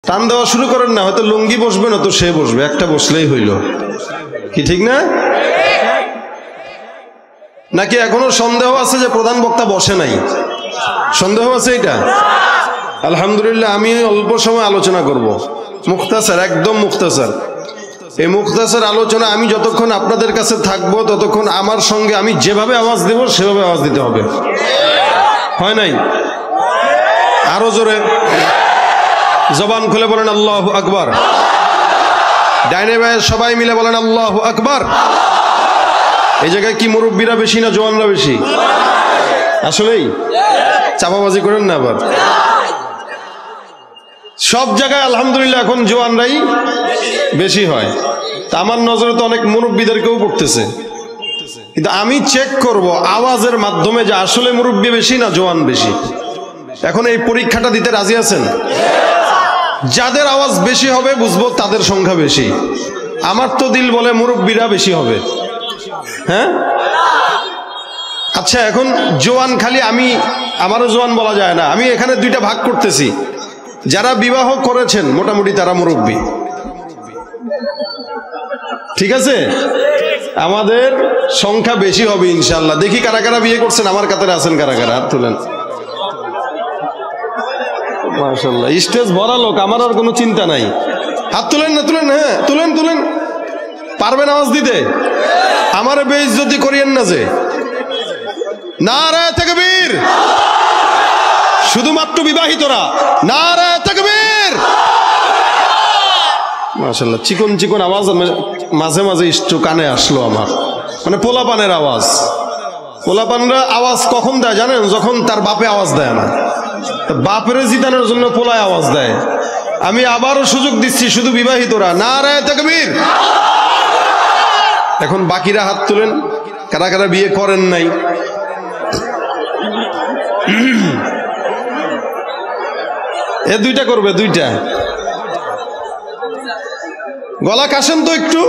টান দেওয়া শুরু করেন না, হয়তো লুঙ্গি বসবে না তো সে বসবে, একটা বসলেই হইল, কি ঠিক না? নাকি এখনো সন্দেহ আছে যে প্রধান বক্তা বসে নাই? সন্দেহ আছে এটা? আলহামদুলিল্লাহ, আমি অল্প সময় আলোচনা করব, মুখতাসার, একদম মুখতাসার। এই মুখতাসার আলোচনা আমি যতক্ষণ আপনাদের কাছে থাকবো ততক্ষণ আমার সঙ্গে আমি যেভাবে আওয়াজ দেব সেভাবে আওয়াজ দিতে হবে, হয় নাই? আরো জোরে জবান খুলে বলেন আল্লাহু আকবার। ডাইনে বায়ে সবাই মিলে বলেন আল্লাহু আকবার। এই জায়গায় কি মুরব্বীরা বেশি না জওয়ানরা বেশি? আসলেই চাপাবাজি করেন না আবার। সব জায়গায় আলহামদুলিল্লাহ এখন জওয়ানরাই বেশি হয়। তা আমার নজরে তো অনেক মুরব্বীদেরকেও পড়তেছে, কিন্তু আমি চেক করব আওয়াজের মাধ্যমে যে আসলে মুরব্বী বেশি না জওয়ান বেশি। এখন এই পরীক্ষাটা দিতে রাজি আছেন? যাদের আওয়াজ বেশি হবে বুঝবো তাদের সংখ্যা বেশি। আমার তো দিল বলে মুরব্বীরা বেশি হবে। হ্যাঁ, আচ্ছা, এখন জওয়ান খালি আমি, আমারও জওয়ান বলা যায় না, আমি এখানে দুইটা ভাগ করতেছি। যারা বিবাহ করেছেন মোটামুটি তারা মুরব্বী, ঠিক আছে? আমাদের সংখ্যা বেশি হবে ইনশাআল্লাহ। দেখি কারা কারা বিয়ে করছেন, আমার কাতারে আছেন কারা কারা, হাত তুলেন। মাশাআল্লাহ, স্টেজ ভরা লোক, আমার আর কোনো চিন্তা নাই। হাত তুলেন না? তুলেন, হ্যাঁ তুলেন তুলেন। পারবেন আওয়াজ দিতে? আমার বেইজ্জতি করিয়েন না যে। নারায়ে তাকবীর। শুধুমাত্র বিবাহিতরা নারায়ে তাকবীর। মাশাআল্লাহ, চিকন চিকন আওয়াজ মাঝে মাঝে একটু কানে আসলো আমার, মানে পোলাপানের আওয়াজ। পোলাপানরা আওয়াজ কখন দেয় জানেন? যখন তার বাপে আওয়াজ দেয় না, বাপের জিতানোর জন্য পোলায় আওয়াজ দেয়। আমি আবারও সুযোগ দিচ্ছি, শুধু বিবাহিতরা নারায়ে তাকবীর। এখন বাকিরা হাত তুলেন, কারা কারা বিয়ে করেন নাই। এ দুইটা করবে, দুইটা। গলা কাশেন তো একটু।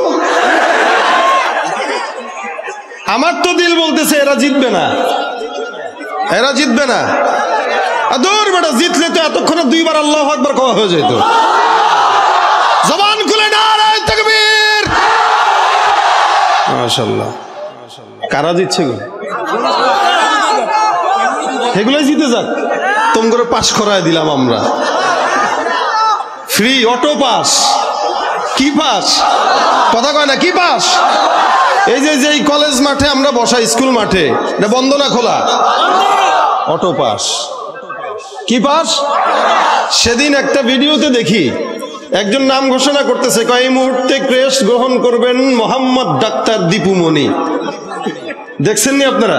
আমার তো দিল বলতেছে এরা জিতবে না, এরা জিতবে না। দূর বেটা, জিতলে তো এতক্ষণে দুইবার আল্লাহু আকবার কওয়া হয়ে যেত। জবান খুলে নারায়ে তাকবীর। মাশাআল্লাহ, কারা জিতছে গো? এগুলোই জিতে যাক, তোম করে পাস করায় দিলাম আমরা। Free auto pass. কি পাস? কথা কয় না, কি পাস? এই যে এই কলেজ মাঠে আমরা বসা, স্কুল মাঠে, এটা বন্ধ না খোলা? Auto pass. কি পাস? সেদিন একটা ভিডিওতে দেখি একজন নাম ঘোষণা করতেছে, এই মুহূর্তে ক্রেস্ট গ্রহণ করবেন মোহাম্মদ ডাক্তার দীপু মনি। দেখছেন নি আপনারা?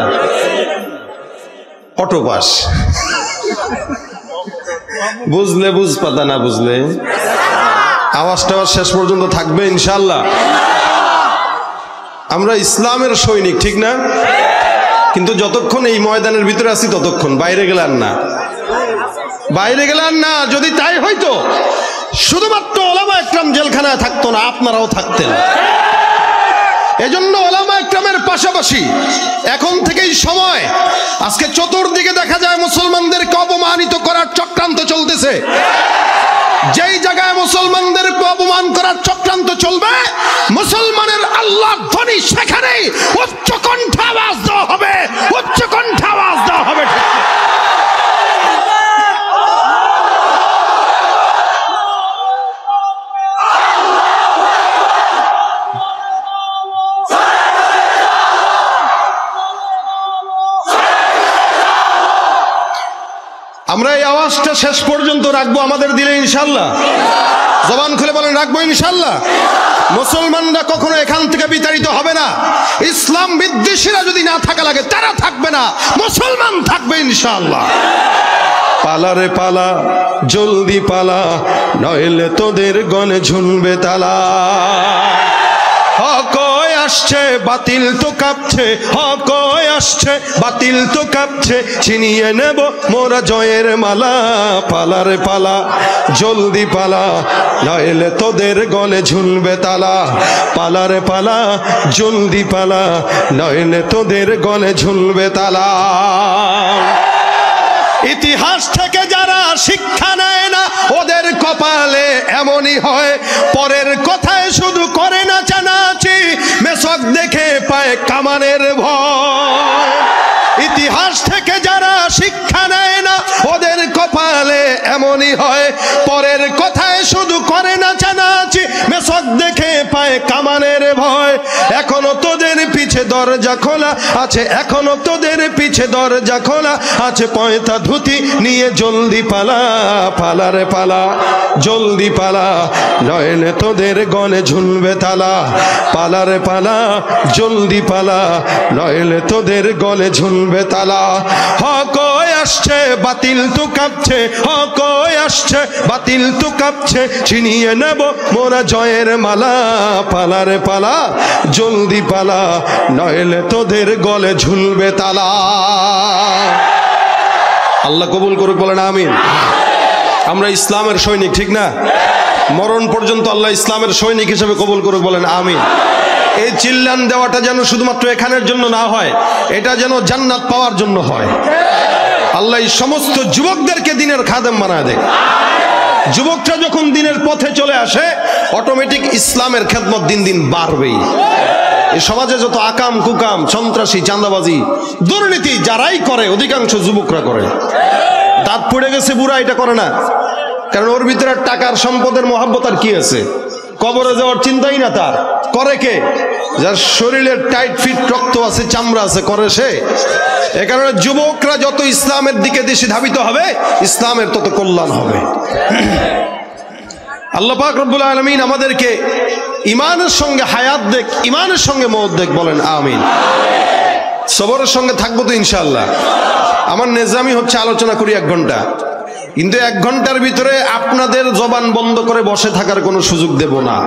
Auto pass. বুঝলে বুঝ পাতা, না বুঝলে আওয়াজটা শেষ পর্যন্ত থাকবে ইনশাআল্লাহ। আমরা ইসলামের সৈনিক, ঠিক না? কিন্তু যতক্ষণ এই ময়দানের ভিতরে আছি ততক্ষণ, বাইরে গেলেন না, বাইরে গেলেন না। যদি তাই হয়তো শুধুমাত্র ওলামা একরাম জেলখানায় থাকতো না, আপনারাও থাকতেন। এজন্য ওলামা একরামের পাশাপাশি এখন থেকেই সময়, আজকে চতুর্দিকে দেখা যায় মুসলমানদেরকে অপমানিত করার চক্রান্ত চলতেছে। যেই জায়গায় মুসলমানদেরকে অপমান করার চক্রান্ত চলবে, মুসলমানের আল্লাহর ধ্বনি সেখানেই উচ্চ কণ্ঠে আওয়াজ দেওয়া হবে, উচ্চ কণ্ঠে আওয়াজ দেওয়া হবে। আমরা এই আওয়াজটা শেষ পর্যন্ত রাখবো আমাদের দিলে ইনশাআল্লাহ। জবান খুলে বলেন রাখবো ইনশাআল্লাহ। মুসলমানরা কখনো এখান থেকে বিতাড়িত হবে না। ইসলাম বিদ্বেষীরা যদি না থাকা লাগে তারা থাকবে না, মুসলমান থাকবে ইনশাআল্লাহ। পালা রে পালা, জলদি পালা, নইলে তোদের গলে ঝুলবে তালা। হক আসছে, বাতিল তো কাঁপছে, হক আসছে, বাতিল তো কাঁপছে, ছিনিয়ে নেব মোরা জয়ের মালা। পালা রে পালা, জলদি পালা, নইলে তোদের গলে ঝুলবে তালা। পালা রে পালা, জলদি পালা, নইলে তোদের গলে ঝুলবে তালা। ইতিহাস থেকে যারা শিক্ষা নেয় না ওদের কপালে এমনই হয়, পরের কথায় শুধু করে না চানাচি, মেসক দেখে পায় কামানের ভয়। ইতিহাস থেকে যারা শিক্ষা নেয় না ওদের কপালে এমনই হয়, পরের কথায় শুধু করে না চানাচি, মেসক দেখে পায় কামানের ভয়। এখনো তোদের পিছে দরজা খোলা আছে, এখনো তোদের পিছে দরজা খোলা আছে, পয়তা ধুতি নিয়ে জলদি পালা, পালারে পালা, জলদি পালা, নইলে তোদের গলে ঝুলবে তালা, পালারে পালা, জলদি পালা, নইলে তোদের গলে ঝুলবে তালা। হক আসছে বাতিল তো কাঁপছে, হক আসছে বাতিল তো কাঁপছে, ছিনিয়ে নেব মোরা জয়ের মালা, পালারে পালা, জলদি পালা, নইলে তোদের গলে ঝুলবে তালা। আল্লাহ কবুল করুক, বলেন আমিন। আমরা ইসলামের সৈনিক, ঠিক না? মরণ পর্যন্ত আল্লাহ ইসলামের সৈনিক হিসেবে কবুল করুক, বলেন আমিন। এই চিল্লান দেওয়াটা যেন শুধুমাত্র এখানের জন্য না হয়, এটা যেন জান্নাত পাওয়ার জন্য হয়। আল্লাহ এই সমস্ত যুবকদেরকে দিনের খাদেম বানায় দেয়। যুবকরা যখন দিনের পথে চলে আসে, অটোমেটিক ইসলামের খেদমত দিন দিন বাড়বেই। এই সমাজে যত আকাম কুকাম, সন্ত্রাসী, চাঁদাবাজি, দুর্নীতি যারাই করে অধিকাংশ যুবকরা করে। দাঁত পড়ে গেছে বুড়া, এটা করে না, কারণ ওর ভিতরে টাকার সম্পদের মহাব্বত আর কি আছে, কবরে যাওয়ার চিন্তাই না তার। করে কে? যার শরীরের টাইট ফিট রক্ত আছে, চামড়া আছে, করে সে। এ কারণে যুবকরা যত ইসলামের দিকে বেশি ধাবিত হবে, ইসলামের তত কল্যাণ হবে। আল্লাহ পাক রব্বুল আলামিন আমাদেরকে ইমানের সঙ্গে হায়াত দেখ, ইমানের সঙ্গে মওত দেখ, বলেন আমিন। সবরের সঙ্গে থাকবো তো ইনশাআল্লাহ। আমার নেজামি হচ্ছে আলোচনা করি 1 ঘন্টা, কিন্তু 1 ঘন্টার ভিতরে আপনাদের জবান বন্ধ করে বসে থাকার কোনো সুযোগ দেব না।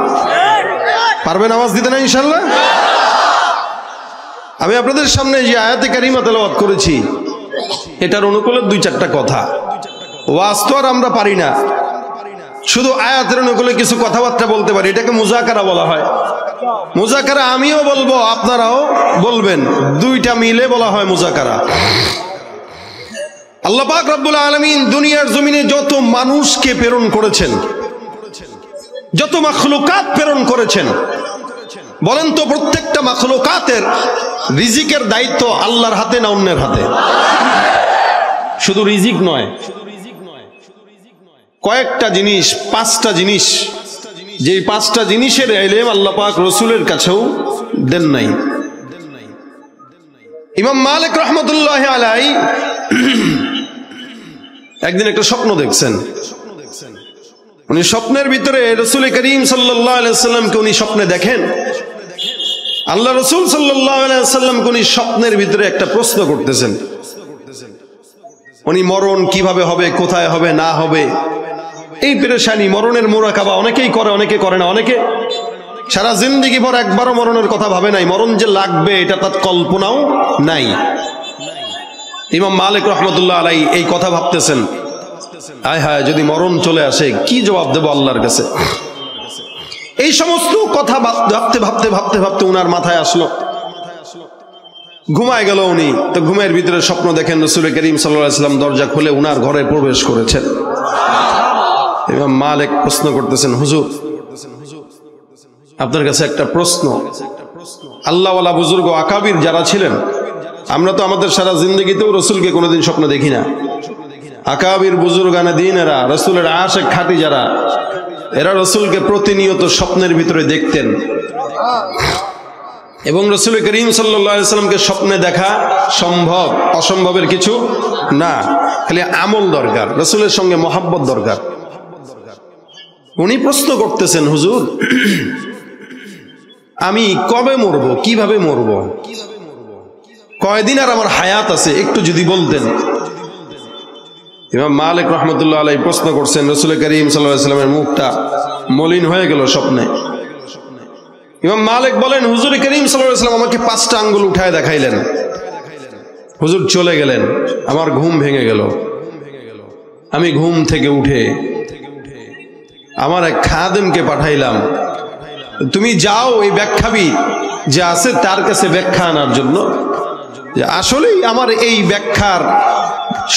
পারবেন আওয়াজ দিতে না ইনশাআল্লাহ? আমি আপনাদের সামনে যে আয়াতে কারিমা তেলাওয়াত করেছি, এটার অনুকূলে 2-4টা কথা। ওয়াজ তো আর আমরা পারি না, শুধু আয়াতের অনুকূলে কিছু কথাবার্তা বলতে পারি, এটাকে মুজাকারা বলা হয়। মুজাকারা আমিও বলবো, আপনারাও বলবেন, 2টা মিলে বলা হয় মুজাকারা। আল্লাহ পাক রব্বুল আলামিন দুনিয়ার জমিনে যত মানুষকে প্রেরণ করেছেন, যত মাখলুকাত প্রেরণ করেছেন, বলেন তো প্রত্যেকটা মাখলুকাতের রিজিকের দায়িত্ব আল্লাহর হাতে না অন্যের হাতে? শুধু রিজিক নয়, কয়েকটা জিনিস, 5টা জিনিস, যেই 5টা জিনিসের ইলম আল্লাহ পাক রাসূলের কাছেও দেন নাই। ইমাম মালিক রাহমাতুল্লাহি আলাইহি একদিন একটা স্বপ্ন দেখছেন। উনি স্বপ্নের ভিতরে রাসূল করিম সাল্লাল্লাহু আলাইহি ওয়াসাল্লামকে উনি স্বপ্নে দেখেন। আল্লাহ রাসূল সাল্লাল্লাহু আলাইহি ওয়াসাল্লামকে উনি স্বপ্নের ভিতরে একটা প্রশ্ন করতেছেন। উনি মরণ কিভাবে হবে, কোথায় হবে, না হবে, এই পেরেশানি, মরণের মুরাকাবা অনেকেই করে, অনেকে করে না। অনেকে সারা জিন্দেগি ভর একবারও মরণের কথা ভাবে নাই, মরণ যে লাগবে এটা তার কল্পনাও নাই। ইমাম মালিক রাহমাতুল্লাহ আলাইহি এই কথা ভাবতেছেন, আয় হায় যদি মরণ চলে আসে কি জবাব দেব আল্লাহর কাছে। এই সমস্ত কথা ভাবতে ভাবতে ভাবতে ভাবতে উনার মাথায় আসলো, ঘুমায় গেল উনি। তো ঘুমের ভিতরে স্বপ্ন দেখেন রাসূল করিম সাল্লাল্লাহু আলাইহি ওয়াসাল্লাম দরজা খুলে উনার ঘরে প্রবেশ করেছেন। ইমাম মালিক প্রশ্ন করতেছেন, হুজুর আপনার কাছে একটা প্রশ্ন। আল্লাহওয়ালা বুজুর্গ আকাবির যারা ছিলেন, আমরা তো আমাদের সারা জিন্দগিতেও রসুলকে কোনোদিন স্বপ্ন দেখি না। আকাবির বুজুর্গানে দিন এরা, রসুলের আশিক খাঁটি যারা, এরা রসুলকে প্রতিনিয়ত স্বপ্নের ভিতরে দেখতেন। এবং রসুল করিম সাল্লাল্লাহু আলাইহি ওয়াসাল্লামকে স্বপ্নে দেখা সম্ভব, অসম্ভবের কিছু না, খালি আমল দরকার, রসুলের সঙ্গে মহাব্বত দরকার। উনি প্রশ্ন করতেছেন, হুজুর আমি কবে মরবো, কিভাবে মরবো, কয়দিন আর আমার হায়াত আছে, একটু যদি বলতেন। ইমাম মালিক রাহমাতুল্লাহ আলাইহি প্রশ্ন করছেন, রাসূল করিম সাল্লাল্লাহু আলাইহি ওয়াসাল্লামের মুখটা মলিন হয়ে গেল স্বপ্নে। ইমাম মালিক বলেন, হুজুর করিম সাল্লাল্লাহু আলাইহি ওয়াসাল্লাম আমাকে 5টা আঙ্গুল উঠায় দেখাইলেন, হুজুর চলে গেলেন, আমার ঘুম ভেঙে গেল। আমি ঘুম থেকে উঠে আমার এক খাদেমকে পাঠাইলাম, তুমি যাও এই ব্যাখ্যাবি যে আছে তার কাছে ব্যাখ্যা আনার জন্য, যে আসলেই আমার এই ব্যাখ্যার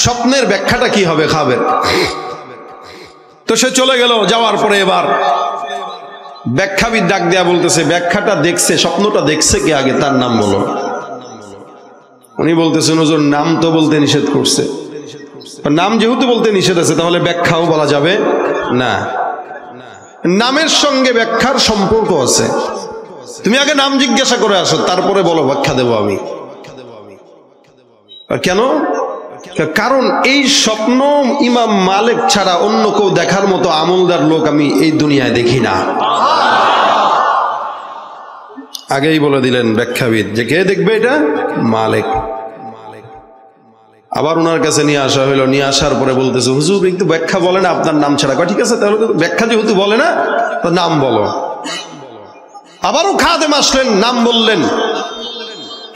স্বপ্নের ব্যাখ্যাটা কি হবে খাবের। তো সে চলে গেল, যাওয়ার পরে এবার ব্যাখ্যাবিদ ডাক দেয়া বলতেছে, ব্যাখ্যাটা দেখছে, স্বপ্নটা দেখছে কে আগে, তার নাম বলো। উনি বলতেছেন হুজুর নাম তো বলতে নিষেধ করছে। নাম যেহেতু বলতে নিষেধ আছে তাহলে ব্যাখ্যাও বলা যাবে না। নামের সঙ্গে ব্যাখ্যার সম্পর্ক আছে। তুমি আগে নাম জিজ্ঞাসা করে আসো, তারপরে বলো ব্যাখ্যা দেবো আমি। কেন? কারণ এই স্বপ্ন ইমাম মালিক ছাড়া অন্য কেউ দেখার মতো আমলদার লোক আমি এই দুনিয়ায় দেখি না। আগেই বলে দিলেন ব্যাখ্যাবিদ যে কে দেখবে এটা, মালিক। আবার ওনার কাছে নিয়ে আসা হইলো, নিয়ে আসার পরে বলতেছে হুজুর একটু ব্যাখ্যা বলে না আপনার নাম ছাড়া। ঠিক আছে, তাহলে ব্যাখ্যা যেহেতু বলে না তো নাম বলো। আবারও খাদেম আসলেন, নাম বললেন।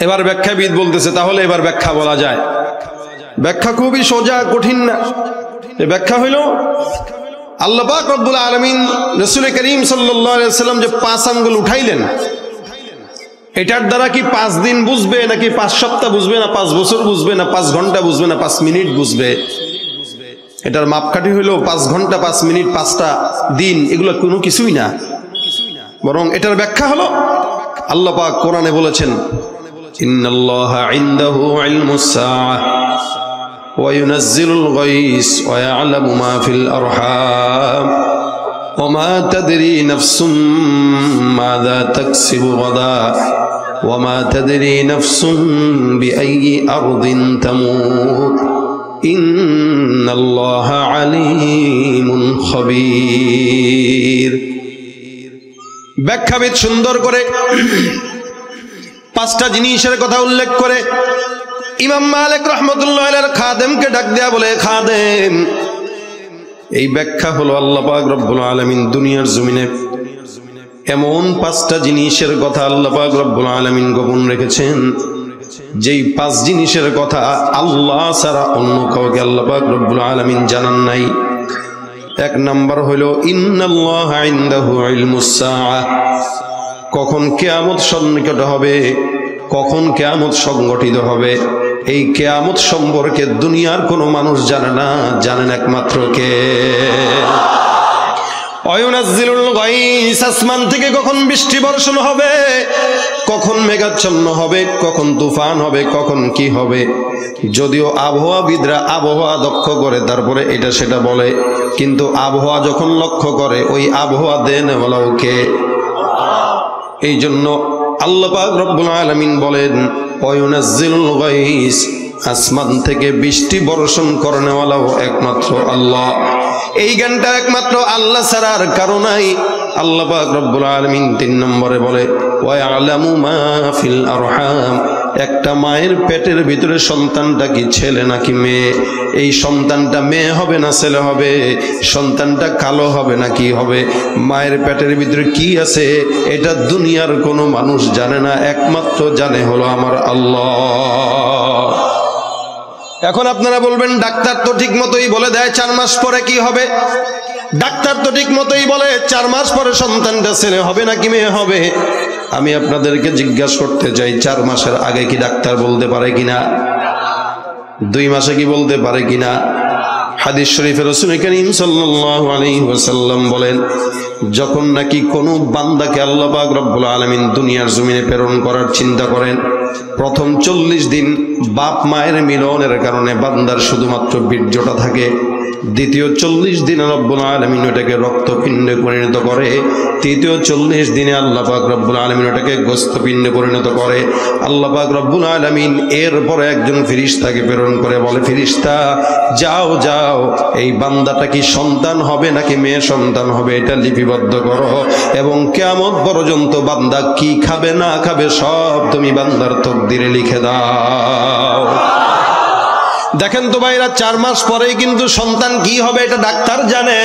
এবার ব্যাখ্যাবিদ বলতেছে তাহলে এবার ব্যাখ্যা বলা যায়। ব্যাখ্যা খুবই সোজা, কঠিন না। এই ব্যাখ্যা হইল আল্লাহ পাক রব্বুল আলামিন রাসূল করিম সাল্লাল্লাহু আলাইহি ওয়াসাল্লাম যে 5 আঙ্গুল উঠাইলেন, এটার দ্বারা কি 5 দিন বুঝবে, নাকি 5 সপ্তাহ বুঝবে, না 5 বছর বুঝবে, না 5 ঘন্টা বুঝবে, না 5 মিনিট বুঝবে? এটার মাপকাঠি হইলো 5 ঘন্টা, 5 মিনিট, 5টা দিন, এগুলো কোনো কিছুই না। বরং এটার ব্যাখ্যা হলো আল্লাহ পাক কোরআনে বলেছেন, ইন্নাল্লাহা ইনদাহু ইলমুস সাআহ ওয়া ইউনাজ্জিলুল গায়স ওয়া ইয়ালামু মা ফিল আরহাম ওয়া মা তাদরি নাফসুম মাযা তাকসিবু গাদা ওয়া মা তাদরি নাফসুম বিআইয়ি আরদিন তামুত ইন্নাল্লাহা আলীমুন খাবীর। ব্যাখ্যাবিদ সুন্দর করে 5টা জিনিসের কথা উল্লেখ করে ইমাম মালিক রাহমাতুল্লাহ আলাইহির খাদেমকে ডাক দেয়া বলে, খাদেম এই ব্যাখ্যা হলো আল্লাহ পাক রব্বুল আলামিন দুনিয়ার জমিনে এমন 5টা জিনিসের কথা আল্লাহ পাক রব্বুল আলামিন গোপন রেখেছেন, যেই 5 জিনিসের কথা আল্লাহ ছাড়া অন্য কাউকে আল্লাহ পাক রব্বুল আলামিন জানান নাই। 1 নাম্বার হলো ইন্নাল্লাহা ইনদাহু ইলমুস সাআহ, কখন কিয়ামত সন্নিকট হবে, কখন কিয়ামত সংগঠিত হবে, এই কিয়ামত সম্পর্কে দুনিয়ার কোনো মানুষ জানে না, জানেন একমাত্র কে? ওয়ায়ুনাজ্জিলুল গায়স, আসমান থেকে কখন বৃষ্টি বর্ষণ হবে, কখন মেঘাচ্ছন্ন হবে, কখন তুফান হবে, কখন কি হবে। যদিও আবহাওয়াবিদরা আবহাওয়া লক্ষ্য করে তারপরে এটা সেটা বলে, কিন্তু আবহাওয়া যখন লক্ষ্য করে ওই আবহাওয়া দেনওয়ালাও কে? এই জন্য আল্লাহ পাক রব্বুল আলামিন বলেন ওয়ায়ুনাজ্জিলুল গায়স, আসমান থেকে বৃষ্টি বর্ষণ করেনওয়ালাও একমাত্র আল্লাহ। এই জ্ঞানটা একমাত্র আল্লাহ ছাড়া আর কারো নাই। আল্লাহ পাক রব্বুল আলামিন 3 নম্বরে বলে ওয়া ইয়ালামু মা ফিল আরহাম, একটা মায়ের পেটের ভিতরে সন্তানটা কি ছেলে নাকি মেয়ে, এই সন্তানটা মেয়ে হবে না ছেলে হবে, সন্তানটা কালো হবে না কি হবে, মায়ের পেটের ভিতরে কি আছে এটা দুনিয়ার কোনো মানুষ জানে না, একমাত্র জানে হলো আমার আল্লাহ। এখন আপনারা বলবেন ডাক্তার তো ঠিক মতোই বলে দেয় 4 মাস পরে কি হবে, ডাক্তার তো ঠিক মতোই বলে 4 মাস পরে সন্তানটা ছেলে হবে নাকি মেয়ে হবে। আমি আপনাদেরকে জিজ্ঞাসা করতে চাই 4 মাসের আগে কি ডাক্তার বলতে পারে কিনা? 2 মাসে কি বলতে পারে কিনা? হাদিস শরীফে রাসূল করিম সাল্লাল্লাহু আলাইহি ওয়াসাল্লাম বলেন, যখন নাকি কোনো বান্দাকে আল্লাহ পাক রব্বুল আলামিন দুনিয়ার জমিনে প্রেরণ করার চিন্তা করেন, প্রথম 40 দিন বাপ মায়ের মিলনের কারণে বান্দার শুধুমাত্র বীর্যটা থাকে। দ্বিতীয় 40 দিনে রব্বুল আলামিন ওটাকে রক্তপিণ্ডে পরিণত করে। তৃতীয় 40 দিনে আল্লাহ পাক রব্বুল আলামিন ওটাকে গোশতপিণ্ডে পরিণত করে। আল্লাহ পাক রব্বুল আলামিন এরপরে একজন ফেরেশতাকে প্রেরণ করে, বলে ফেরেশতা যাও যাও, এই বান্দাটা কি সন্তান হবে নাকি মেয়ে সন্তান হবে এটা লিপিবদ্ধ করো, এবং কিয়ামত পর্যন্ত বান্দা কি খাবে না খাবে সব তুমি বান্দার তকদিরে লিখে দাও। দেখেন তো ভাইরা, 4 মাস পরেই কিন্তু সন্তান কি হবে এটা ডাক্তার জানে।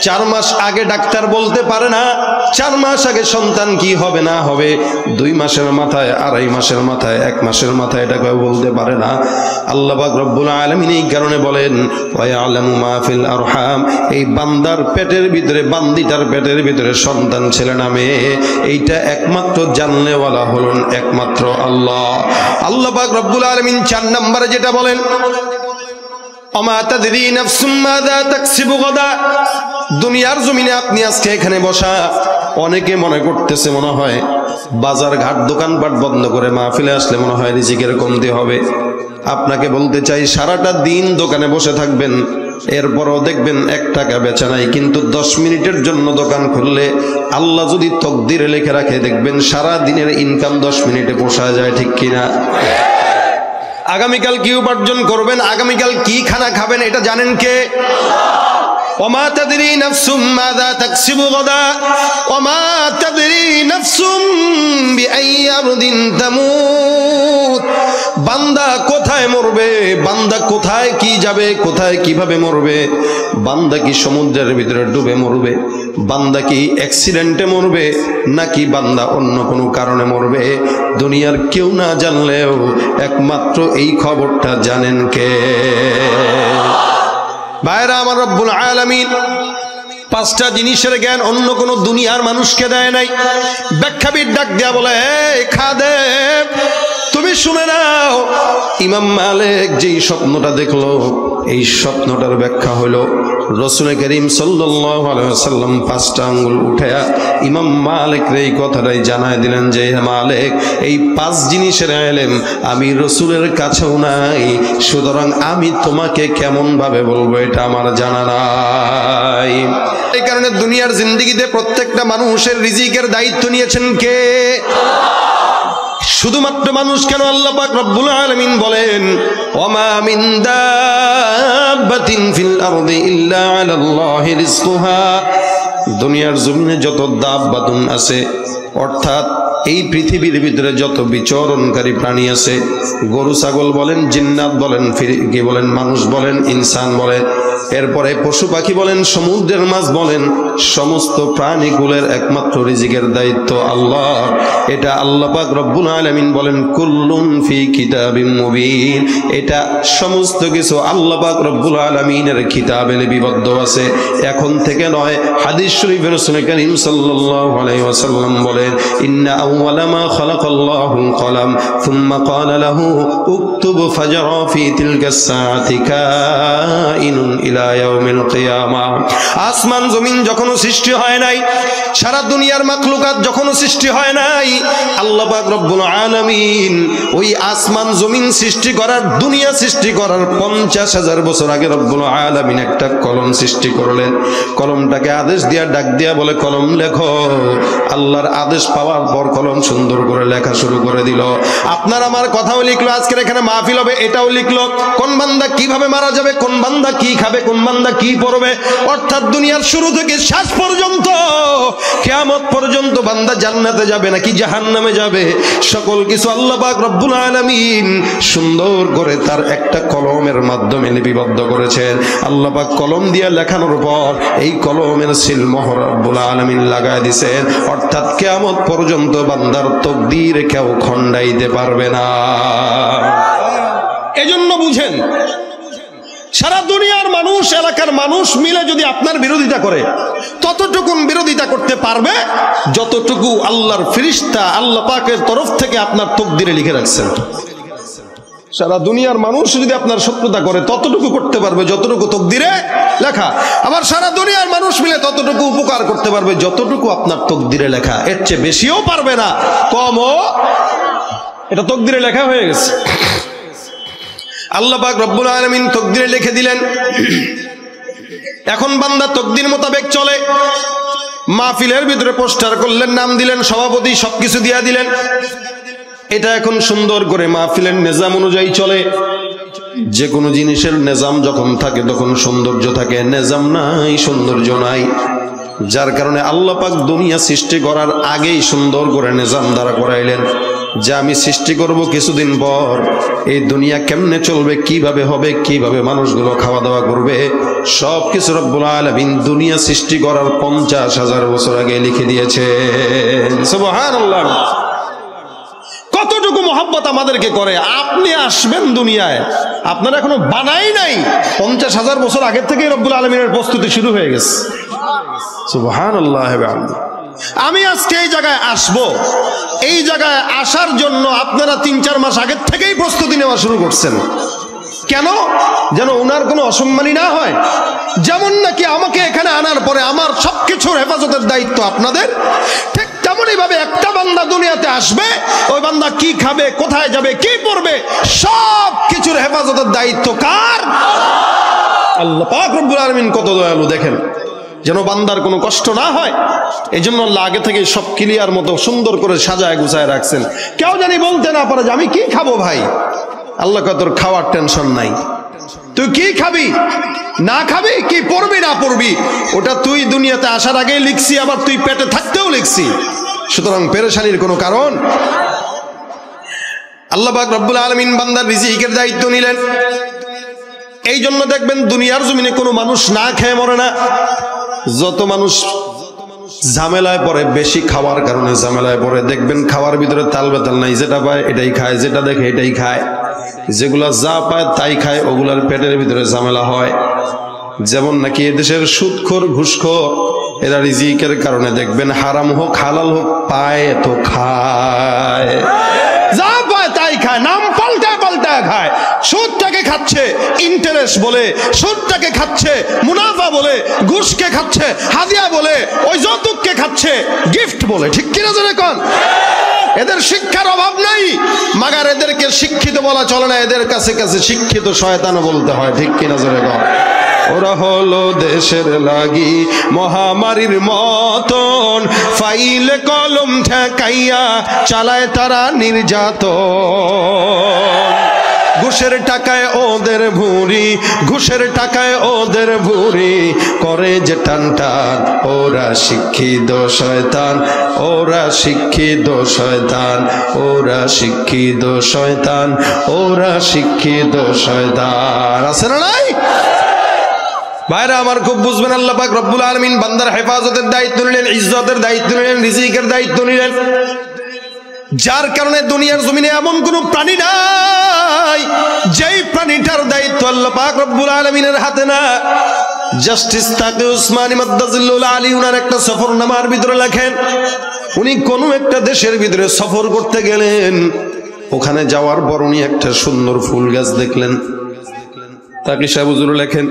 4 মাস আগে ডাক্তার বলতে পারে না 4 মাস আগে সন্তান কি হবে না হবে। 2 মাসের মাথায়, 2.5 মাসের মাথায়, 1 মাসের মাথায় এটা কেউ বলতে পারে না। আল্লাহ পাক রব্বুল আলামিন এই কারণে বলেন ওয়া ইয়ালামু মা ফিল আরহাম, এই বান্দার পেটের ভিতরে, বান্দিটার পেটের ভিতরে সন্তান ছেলে না মেয়ে, এইটা একমাত্র জাননেওয়ালা হলেন একমাত্র আল্লাহ। আল্লাহ পাক রব্বুল আলামিন 4 নম্বরে যেটা বলেন ওমা তাদরি নাফসুম মাযা তাকসিবু গাদা। দুনিয়ার জমিনে আপনি আজকে এখানে বসা, অনেকে মনে করতেছে মনে হয় বাজার ঘাট দোকানপাট বন্ধ করে মাহফিলে আসলে মনে হয় রিজিকের কমতি হবে। আপনাকে বলতে চাই, সারাটা দিন দোকানে বসে থাকবেন, এরপরও দেখবেন 1 টাকা বেচা নাই, কিন্তু 10 মিনিটের জন্য দোকান খুললে আল্লাহ যদি তকদিরে লিখে রাখে, দেখবেন সারা দিনের ইনকাম 10 মিনিটে পোষায় যায়। ঠিক কিনা? আগামীকাল কি উপার্জন করবেন, আগামীকাল কি খানা খাবেন, এটা জানেন কে? ওমা তাদরি নাফসুম মাযা তাকসিবু গাদা ওমা তাদরি নাফসুম বিআইয়ি আরদিন তামুত। বান্দা কোথায় মরবে, বান্দা কোথায় কি যাবে, কোথায় কিভাবে মরবে, বান্দা কি সমুদ্রের ভিতরে ডুবে মরবে, বান্দা কি অ্যাক্সিডেন্টে মরবে, নাকি বান্দা অন্য কোনো কারণে মরবে, দুনিয়ার কেউ না জানলেও একমাত্র এই খবরটা জানেন কে? ভাইরা আমার, রব্বুল আলামিন 5টা জিনিসের জ্ঞান অন্য কোন দুনিয়ার মানুষকে দেয় নাই। ব্যাখ্যাবিদ ডাক দেয়া বলে, এই খাদেম তুমি শুনে নাও, ইমাম মালিক যেই স্বপ্নটা দেখলো, এই স্বপ্নটার ব্যাখ্যা হলো রাসূল করিম সাল্লাল্লাহু আলাইহি ওয়াসাল্লাম 5টা আঙ্গুল উঠায়া ইমাম মালিক এই কথাটাই জানায় দিলেন যে, মালিক এই 5 জিনিসের ইলম আমি রাসূলের কাছেও নাই, সুতরাং আমি তোমাকে কেমন ভাবে বলবো এটা আমার জানা নাই। এই কারণে দুনিয়ার জিন্দেগিতে প্রত্যেকটা মানুষের রিজিকের দায়িত্ব নিয়েছেন কে? শুধুমাত্র মানুষ কেন, আল্লাহ পাক রব্বুল আলামিন বলেন, ওমা মিন দাব্বাতিন ফিল আরদি ইল্লা আলাল্লাহি রিজকুহা। দুনিয়ার জমিনে যত দাব্বাতুন আছে, অর্থাৎ এই পৃথিবীর ভিতরে যত বিচরণকারী প্রাণী আছে, গরু ছাগল বলেন, জিন্নাত বলেন, কি বলেন, মানুষ বলেন, ইনসান বলেন, এরপরে পশু পাখি বলেন, সমুদ্রের মাছ বলেন, সমস্ত প্রাণীগুলোর একমাত্র রিজিকের দায়িত্ব আল্লাহ। এটা আল্লাহ পাক রব্বুল আলামিন বলেন, কুল্লুন ফি কিতাবিম মুবিন। এটা সমস্ত কিছু আল্লাহ পাক রব্বুল আলামিনের কিতাবে লিপিবদ্ধ আছে। এখন থেকে নয়, হাদিস শরীফের রাসূল করিম সাল্লাল্লাহু আলাইহি ওয়াসাল্লাম বলেন, ইন্না আউওয়ালা মা খালাকাল্লাহুল কলাম সুম্মা ক্বালা লাহু উকতুব ফাজরা ফি তিলকাস সাআতি কাইনুন ইলা ইয়াউমিল কিয়ামা। আসমান জমিন যখনও সৃষ্টি হয় নাই, সারা দুনিয়ার মাখলুকাত যখনও সৃষ্টি হয় নাই, আল্লাহ পাক রব্বুল আলামিন ওই আসমান জমিন সৃষ্টি করার, দুনিয়া সৃষ্টি করার 50,000 বছর আগে রব্বুল আলামিন একটা কলম সৃষ্টি করলেন। কলমটাকে আদেশ দিয়া ডাক দিয়া বলে, কলম লেখো। আল্লাহর আদেশ পাওয়ার পর কলম সুন্দর করে লেখা শুরু করে দিল। আপনার আমার কথাও লিখলো, আজকের এখানে মাহফিল হবে এটাও লিখলো, কোন বান্দা কিভাবে মারা যাবে, কোন বান্দা কি খাবে, কোন বান্দা কি পড়বে, অর্থাৎ দুনিয়ার শুরু থেকে শেষ পর্যন্ত, কিয়ামত পর্যন্ত বান্দা জান্নাতে যাবে নাকি জাহান্নামে যাবে, সকল কিছু আল্লাহ পাক রব্বুল আলামিন সুন্দর করে তার একটা কলমের মাধ্যমে লিপিবদ্ধ করেছেন। আল্লাহ পাক কলম দিয়ে লেখানোর পর এই কলমের সিল মোহর রব্বুল আলামিন লাগায় দিয়েছেন, অর্থাৎ কিয়ামত পর্যন্ত বান্দার তকদীর কেউ খণ্ডাইতে পারবে না। এজন্য বুঝেন, সারা দুনিয়ার মানুষ, এলাকার মানুষ মিলে যদি আপনার বিরোধিতা করে, ততটুকু বিরোধিতা করতে পারবে যতটুকু আল্লাহর ফেরেশতা আল্লাহ পাকের তরফ থেকে আপনার তকদিরে লিখে রাখছেন। সারা দুনিয়ার মানুষ যদি আপনার শত্রুতা করে, ততটুকু করতে পারবে যতটুকু তকদিরে লেখা। আবার সারা দুনিয়ার মানুষ মিলে ততটুকু উপকার করতে পারবে যতটুকু আপনার তকদিরে লেখা। এর চেয়ে বেশিও পারবে না, কমও। এটা তকদিরে লেখা হয়ে গেছে। আল্লাহ পাক রব্বুল আলামিন তকদিরে লিখে দিলেন। এখন বান্দা তকদির মোতাবেক চলে। মাহফিলের ভিতরে পোস্টার করলেন, নাম দিলেন, সভাপতি, সবকিছু দিয়া দিলেন। এটা এখন সুন্দর করে মাহফিলের নিজাম অনুযায়ী চলে। যে কোনো জিনিসের নিজাম যখন থাকে তখন সৌন্দর্য থাকে, নিজাম নাই সৌন্দর্য নাই। যার কারণে আল্লাহ পাক দুনিয়া সৃষ্টি করার আগেই সুন্দর করে নিজাম দ্বারা করাইলেন যে আমি সৃষ্টি করব কিছুদিন পর, এই দুনিয়া কেমনে চলবে, কিভাবে হবে, কিভাবে মানুষগুলো খাওয়া দাওয়া করবে, সব কিছু রব্বুল আলামিন দুনিয়া সৃষ্টি করার 50,000 বছর আগে লিখে দিয়েছেন। সুবহানাল্লাহ। কতটুকু মহব্বত আমাদেরকে করে। আপনি আসবেন দুনিয়ায়, আপনারা এখনো বানাই নাই, 50,000 বছর আগের থেকেই রব্বুল আলামিনের প্রস্তুতি শুরু হয়ে গেছে। সুবহানাল্লাহ। আমি আজকে এই জায়গায় আসব, এই জায়গায় আসার জন্য আপনারা 3-4 মাস আগের থেকেই প্রস্তুতি নেওয়া শুরু করছেন। কেন? যেন ওনার কোনো অসম্মানী না হয়। যেমন নাকি আমাকে এখানে আনার পরে আমার সবকিছুর হেফাজতের দায়িত্ব আপনাদের, ঠিক তেমনই ভাবে একটা বান্দা দুনিয়াতে আসবে, ওই বান্দা কি খাবে, কোথায় যাবে, কি পড়বে, সব কিছুর হেফাজতের দায়িত্ব কার? আল্লাহ পাক রব্বুল আলামিন কত দয়ালু দেখেন, যেন বান্দার কোনো কষ্ট না হয়। এই জন্য আল্লাহ আগে থেকে সব ক্লিয়ার মতো সুন্দর করে সাজায় গুছায় রাখছেন, কেউ জানি বলতে না পারে যে আমি কি খাবো ভাই। আল্লাহ কয় তোর খাওয়ার টেনশন নাই, তুই কি খাবি না খাবি, কি পড়বি না পড়বি, ওটা তুই দুনিয়াতে আসার আগেই লিখছি, আবার তুই পেটে থাকতেও লিখছি। সুতরাং পেরেশানির কোনো কারণ। আল্লাহ পাক রব্বুল আলামিন বান্দার রিজিকের দায়িত্ব নিলেন। এই জন্য দেখবেন দুনিয়ার জমিনে কোনো মানুষ না খেয়ে মরে না। যত মানুষ ঝামেলায় পড়ে, বেশি খাওয়ার কারণে ঝামেলায় পড়ে, দেখবেন খাওয়ার ভিতরে তাল বেতাল নাই, যেটা পায় এটাই খায়, যেটা দেখে এটাই খায়, যেগুলা যা পায় তাই খায়, ওগুলার পেটের ভিতরে ঝামেলা হয়। যেমন নাকি এদেশের সুদখোর ঘুষখোর, এরা রিজিকের কারণে দেখবেন হারাম হোক হালাল হোক পায় তো খায়, যা পায় তাই খায়, নাম পাল্টায় পাল্টায় খায়। সুদটাকে খাচ্ছে ইন্টারেস্ট বলে, সুদটাকে খাচ্ছে মুনাফা বলে, ঘুষকে খাচ্ছে হাদিয়া বলে, ওই যৌতুককে খাচ্ছে গিফট বলে। ঠিক কিনা জোরে কোন? এদের শিক্ষার অভাব নাই, মাগার এদেরকে শিক্ষিত বলা চলে না, এদের কাছে কাছে শিক্ষিত শয়তান বলতে হয়। ঠিক কিনা জোরে কোন? ওরা হলো দেশের লাগি মহামারীর মতন, ফাইলে কলম ঠেকাইয়া চালায় তারা নির্যাতন। ঘুষের টাকায় ওদের ভুঁড়ি, ঘুষের টাকায় ওদের ভুঁড়ি, করে যে টান টান, ওরা শিক্ষিত শয়তান, ওরা শিক্ষিত শয়তান, ওরা শিক্ষিত শয়তান, ওরা শিক্ষিত শয়তান। আছে না নাই? ভাইরা আমার খুব বুঝবেন, আল্লাহ পাক রব্বুল আলামিন বান্দার হেফাজতের দায়িত্ব নিলেন, ইজ্জতের দায়িত্ব নিলেন, রিজিকের দায়িত্ব নিলেন, যার কারণে দুনিয়ার জমিনে এমন কোন প্রাণী নাই যেই প্রাণীটার দায়িত্ব আল্লাহ পাক রব্বুল আলামিনের হাতে না। জাস্টিস তাকি উসমানী মাদ্দাজিল্লুল আলী উনার একটা সফরনামার ভিতরে লেখেন, উনি কোন একটা দেশের ভিতরে সফর করতে গেলেন, ওখানে যাওয়ার পর উনি একটা সুন্দর ফুল গাছ দেখলেন। তাকি সাহেব হুজুর লেখেন,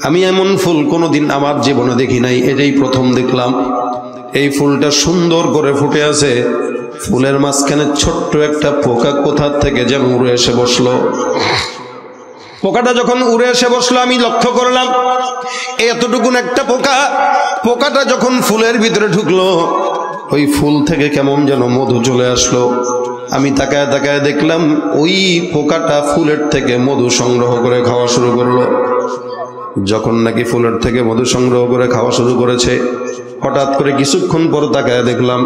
আমি এমন ফুল কোনোদিন আমার জীবনে দেখি নাই, এটাই প্রথম দেখলাম। এই ফুলটা সুন্দর করে ফুটে আছে, ফুলের মাঝখানে ছোট্ট একটা পোকা কোথা থেকে যেন উড়ে এসে বসলো। পোকাটা যখন উড়ে এসে বসলো, আমি লক্ষ্য করলাম এতটুকুন একটা পোকা, পোকাটা যখন ফুলের ভিতরে ঢুকলো, ওই ফুল থেকে কেমন যেন মধু চলে আসলো। আমি তাকায় তাকায় দেখলাম ওই পোকাটা ফুলের থেকে মধু সংগ্রহ করে খাওয়া শুরু করলো। যখন নাকি ফুলের থেকে মধু সংগ্রহ করে খাওয়া শুরু করেছে, হঠাৎ করে কিছুক্ষণ পর তাকায় দেখলাম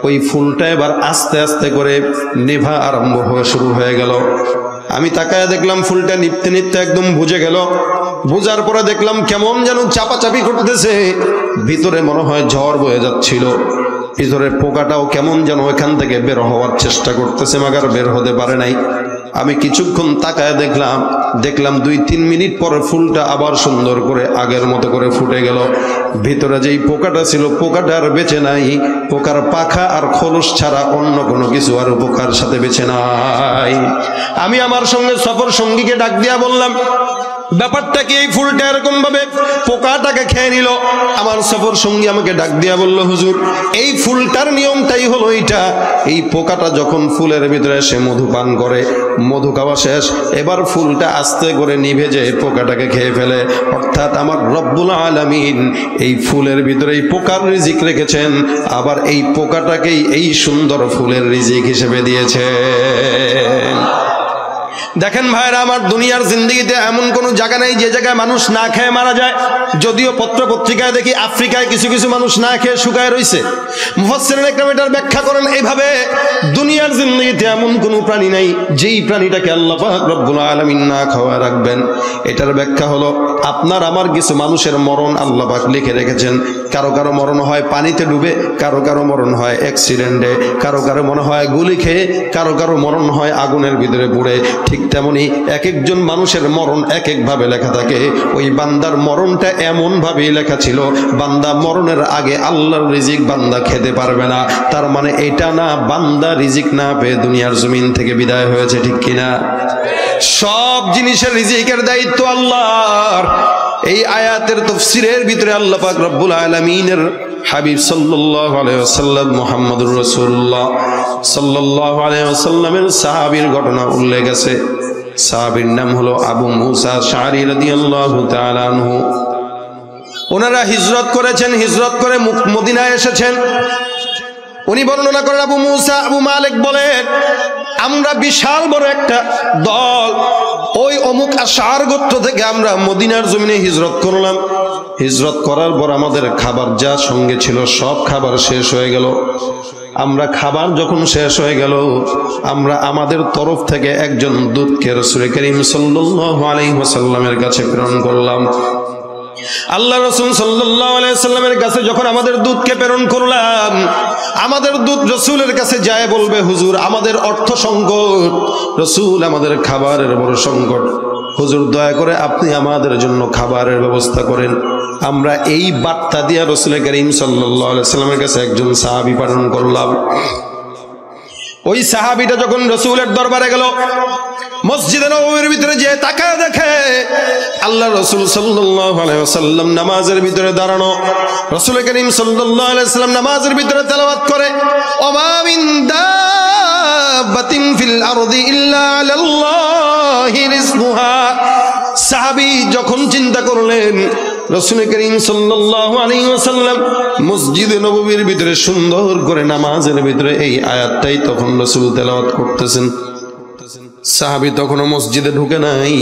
ওই ফুলটা এবার আস্তে আস্তে করে নেভা আরম্ভ হয়ে শুরু হয়ে গেল। আমি তাকায় দেখলাম ফুলটা নিপতে নিপতে একদম বুঝে গেল। বুঝার পরে দেখলাম কেমন যেন চাপাচাপি করতেছে, ভিতরে মনে হয় ঝড় বয়ে যাচ্ছিল। ভিতরের পোকাটাও কেমন যেন ওইখান থেকে বের হওয়ার চেষ্টা করতেছে, মাগার বের হতে পারে নাই। আমি কিছুক্ষণ তাকায় দেখলাম 2-3 মিনিট পরে ফুলটা আবার সুন্দর করে আগের মতো করে ফুটে গেল। ভিতরে যেই পোকাটা ছিল, পোকাটা আর বেঁচে নাই, পোকার পাখা আর খোলস ছাড়া অন্য কোনো কিছু আর পোকার সাথে বেঁচে নাই। আমি আমার সঙ্গে সফর সঙ্গীকে ডাক দিয়া বললাম, ব্যাপারটা কি, এই ফুলটা এরকম ভাবে পোকাটাকে খেয়ে নিল? আমার সফর সঙ্গী আমাকে ডাক দিয়া বলল, হুজুর এই ফুলটার নিয়মটাই হলো এইটা, এই পোকাটা যখন ফুলের ভিতরে এসে মধু পান করে, মধু খাওয়া শেষ, এবার ফুলটা আস্তে করে নিভে যে পোকাটাকে খেয়ে ফেলে। অর্থাৎ আমার রব্বুল আলামিন এই ফুলের ভিতরে এই পোকার রিজিক রেখেছেন, আবার এই পোকাটাকেই এই সুন্দর ফুলের রিজিক হিসেবে দিয়েছেন। দেখেন ভাইরা আমার, দুনিয়ার জিন্দেগিতে এমন কোন জায়গা নেই যে জায়গায় মানুষ না খেয়ে মারা যায়। যদিও পত্র পত্রিকায় দেখি আফ্রিকায় কিছু কিছু মানুষ না খেয়ে শুকায় রয়েছে। মুফাসসিরিন ইকরাম এটার ব্যাখ্যা করেন এইভাবে, দুনিয়ার জিন্দেগিতে এমন কোন প্রাণী নাই যেই প্রাণীটাকে আল্লাহ পাক রব্বুল আলামিন না খাওয়া রাখবেন। এটার ব্যাখ্যা হলো, আপনার আমার কিছু মানুষের মরণ আল্লাহ পাক লিখে রেখেছেন। কারো কারো মরণ হয় পানিতে ডুবে, কারো কারো মরণ হয় অ্যাক্সিডেন্টে, কারো কারো মনে হয় গুলি খেয়ে, কারো কারো মরণ হয় আগুনের ভিতরে পুড়ে। ঠিক তেমনি এক একজন মানুষের মরণ এক একভাবে লেখা থাকে। ওই বান্দার মরণটা এমন ভাবেই লেখা ছিল, বান্দা মরণের আগে আল্লাহর রিজিক বান্দা খেতে পারবে না। তার মানে এটা না বান্দা রিজিক না পেয়ে দুনিয়ার জমিন থেকে বিদায় হয়েছে, ঠিক কিনা? সব জিনিসের রিজিকের দায়িত্ব আল্লাহর। এই আয়াতের তাফসীরের ভিতরে আল্লাহ পাক রব্বুল আলামিনের হাবিব সাল্লাল্লাহু আলাইহি ওয়াসাল্লাম মুহাম্মদুর রাসূলুল্লাহ সাল্লাল্লাহু আলাইহি ওয়াসাল্লামের সাহাবীর ঘটনা উল্লেখ আছে। সাহাবীর নাম হলো আবু মুসা আশআরী রাদিয়াল্লাহু তাআলা আনহু। ওনারা হিজরত করেছেন, হিজরত করে মদিনায় এসেছেন। উনি বর্ণনা করেন, আবু মুসা আবু মালিক বলেন, আমরা বিশাল বড় একটা দল ওই অমুক আশআর গোত্র থেকে আমরা মদিনার জমিনে হিজরত করলাম। হিজরত করার পর আমাদের খাবার যা সঙ্গে ছিল সব খাবার শেষ হয়ে গেল। আমরা খাবার যখন শেষ হয়ে গেল, আমরা আমাদের তরফ থেকে একজন দূতকে রাসূল করিম সাল্লাল্লাহু আলাইহি ওয়াসাল্লামের কাছে প্রেরণ করলাম। আল্লাহ রাসূল সাল্লাল্লাহু আলাইহি ওয়াসাল্লামের কাছে যখন আমাদের দূতকে প্রেরণ করলাম, আমাদের দূত রাসূলের কাছে যায় বলবে, হুজুর আমাদের অর্থ সংকট, রাসূল আমাদের খাবারের বড় সংকট, হুজুর দয়া করে আপনি আমাদের জন্য খাবারের ব্যবস্থা করেন। আমরা এই বার্তা দিয়া রাসূল করিম সাল্লাল্লাহু আলাইহি ওয়াসাল্লামের কাছে একজন সাহাবী প্রেরণ করলাম। ওই সাহাবীটা যখন রাসূলের দরবারে গেল, মসজিদে নববীর ভিতরে যে তাকায় দেখে আল্লাহ রাসূল সাল্লাল্লাহু আলাইহি ওয়াসাল্লাম নামাজের ভিতরে দাঁড়ানো। রাসূল করিম সাল্লাল্লাহু আলাইহি ওয়াসাল্লাম নামাজের ভিতরে তেলাওয়াত করে, ওমা মিন দাব্বাতিন ফিল আরদি ইল্লা আলাল্লাহি রিজকুহা। সাহাবী যখন চিন্তা করলেন রাসূল করিম সাল্লাল্লাহু আলাইহি ওয়াসাল্লাম মসজিদে নববীর ভিতরে সুন্দর করে নামাজের ভিতরে এই আয়াতটাই তখন রাসূল তেলাওয়াত করতেছেন। সাহাবী তখনও মসজিদে ঢুকে নাই।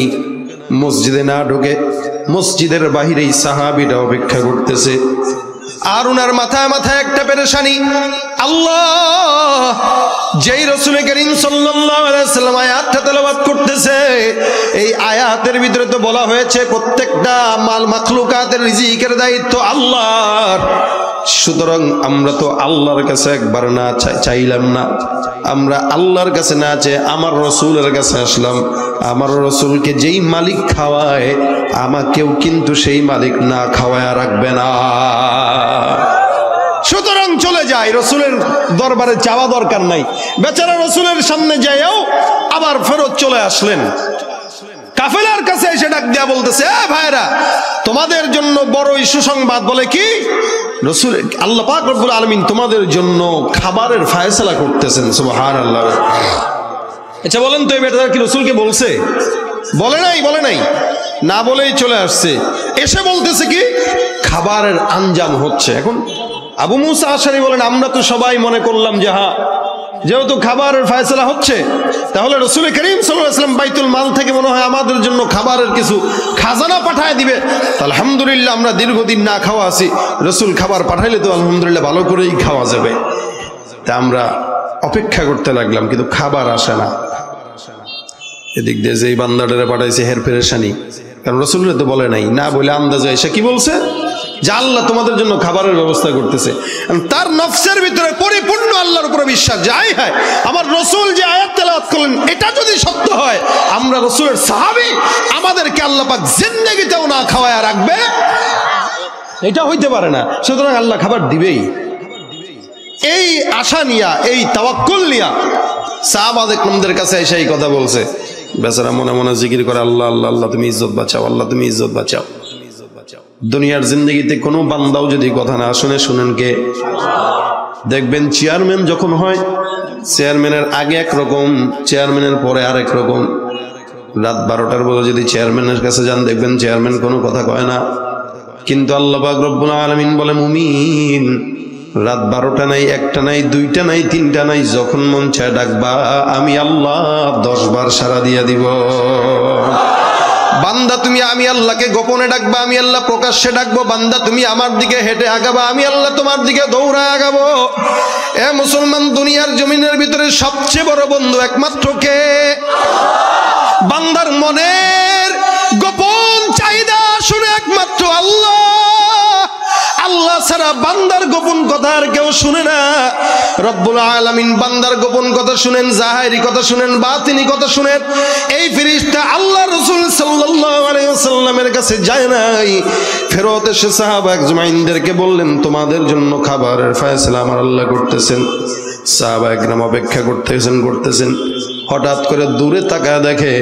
মসজিদে না ঢুকে মসজিদের বাহিরেই সাহাবীটা অপেক্ষা করতেছে। আর উনার মাথায় মাথায় একটা পেরেশানি, আল্লাহ যেই রাসূল করিম সাল্লাল্লাহু আলাইহি ওয়াসাল্লাম আয়াতটা তেলাওয়াত করতেছে, এই আয়াতের ভিতরে তো বলা হয়েছে প্রত্যেকটা মাখলুকাতের রিজিকের দায়িত্ব আল্লাহর। সুতরাং আমরা তো আল্লাহর কাছে একবার না চাইলাম না, আমরা আল্লাহর কাছে না চেয়ে আমার রাসূলের কাছে আসলাম। আমার রাসূলকে যেই মালিক খাওয়ায়, আমাকেও কিন্তু সেই মালিক না খাওয়ায় রাখবে না। সুতরাং চলে যায়, রাসূলের দরবারে যাওয়া দরকার নাই। বেচারা রাসূলের সামনে যায়ও আবার ফেরত চলে আসলেন। কাফেলার কাছে এসে ডাক দেয়া বলতেছে, এ ভাইরা, তোমাদের জন্য বড়ই সুসংবাদ। বলে কি? রাসূল আল্লাহ পাক রব্বুল আলামিন তোমাদের জন্য খাবারের ফয়সালা করতেছেন। সুবহানাল্লাহ। আচ্ছা বলেন তো, এই বেটা কি রাসূলকে বলছে? বলে নাই, বলে নাই, না বলেই চলে আসছে। এসে বলতেছে কি খাবারের আঞ্জাম হচ্ছে। এখন আবু মুসা আশআরী বলেন, আমরা তো সবাই মনে করলাম যে হ্যাঁ, যেহেতু খাবারের ফয়সালা হচ্ছে, তাহলে রাসূল করিম সাল্লাল্লাহু আলাইহি ওয়াসাল্লাম বাইতুল মাল থেকে মনে হয় আমাদের জন্য খাবারের কিছু খাজানা পাঠায় দিবে। আলহামদুলিল্লাহ, আমরা দীর্ঘদিন না খাওয়া আছি, রাসূল খাবার পাঠাইলে তো আলহামদুলিল্লাহ ভালো করেই খাওয়া যাবে। তা আমরা অপেক্ষা করতে লাগলাম, কিন্তু খাবার আসে না। এদিক দিয়ে যে বান্দাটারে পাঠাইছে হের পেরেশানি, কারণ রাসূলুল্লাহ তো বলে নাই, না বলে আন্দাজে এসে কি বলছে যে আল্লাহ তোমাদের জন্য খাবারের ব্যবস্থা করতেছে। তার নফসের ভিতরে পরিপূর্ণ আল্লাহর উপরে বিশ্বাস, যাই হয় আমার রাসূল যে আয়াত তেলাওয়াত করলেন এটা যদি সত্য হয়, আমরা রাসূলের সাহাবী, আমাদেরকে আল্লাহ পাক জিন্দেগিতেও না খাওয়ায় রাখবে এটা হইতে পারে না। সুতরাং আল্লাহ খাবার দিবেই। এই আশা নিয়া, এই তাওয়াক্কুল নিয়া সাহাবায়ে কেরামদের কাছে এসে এই কথা বলছে। বেচারা মনে মনে জিকির করে, আল্লাহ আল্লাহ আল্লাহ তুমি ইজ্জত বাঁচাও, আল্লাহ তুমি ইজ্জত বাঁচাও। দুনিয়ার জিন্দগিতে কোনো বান্দাও যদি কথা না শুনে, শুনেন কে? দেখবেন চেয়ারম্যান যখন হয়, চেয়ারম্যানের আগে একরকম, চেয়ারম্যানের পরে আরেক রকম। রাত 12টার পরে যদি চেয়ারম্যানের কাছে যান, দেখবেন চেয়ারম্যান কোনো কথা কয় না। কিন্তু আল্লাহ পাক রব্বুল আলামিন বলে, মুমিন রাত 12টা নাই, 1টা নাই, 2টা নাই, 3টা নাই, যখন মন চায় ডাকবা, আমি আল্লাহ 10 বার সাড়া দিয়া দিব। বান্দা তুমি আমি আল্লাহকে গোপনে ডাকবা, আমি আল্লাহ প্রকাশ্যে ডাকবো। বান্দা তুমি আমার দিকে হেঁটে আগাবা, আমি আল্লাহ তোমার দিকে দৌড়া আগাবো। এ মুসলমান, দুনিয়ার জমিনের ভিতরে সবচেয়ে বড় বন্ধু একমাত্র কে? বান্দার মনের গোপন চাহিদা শুনে একমাত্র আল্লাহ। আল্লাহ ছাড়া বান্দার গোপন কথা আর কেউ শুনে না। রব্বুল আলামিন বান্দার গোপন কথা শুনেন, জাহেরি কথা শুনেন, বাতিনি কথা শুনেন। এই ফেরেশতা আল্লাহ রাসূল সাল্লাল্লাহু আলাইহি ওয়াসাল্লামের কাছে যায় নাই, ফেরত এসে সাহাবা আজমাইনদেরকে বললেন, তোমাদের জন্য খাবারের ফয়সালা আমার আল্লাহ করতেছেন। সাহাবা একরাম অপেক্ষা করতেছেন। হঠাৎ করে দূরে তাকায় দেখে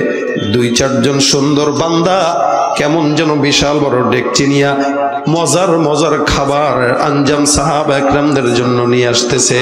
2-4 সুন্দর বান্দা কেমন যেন বিশাল বড় ডেকচি নিয়া মজার খাবার আঞ্জাম সাহাবা একরামদের জন্য নিয়ে আসতেছে।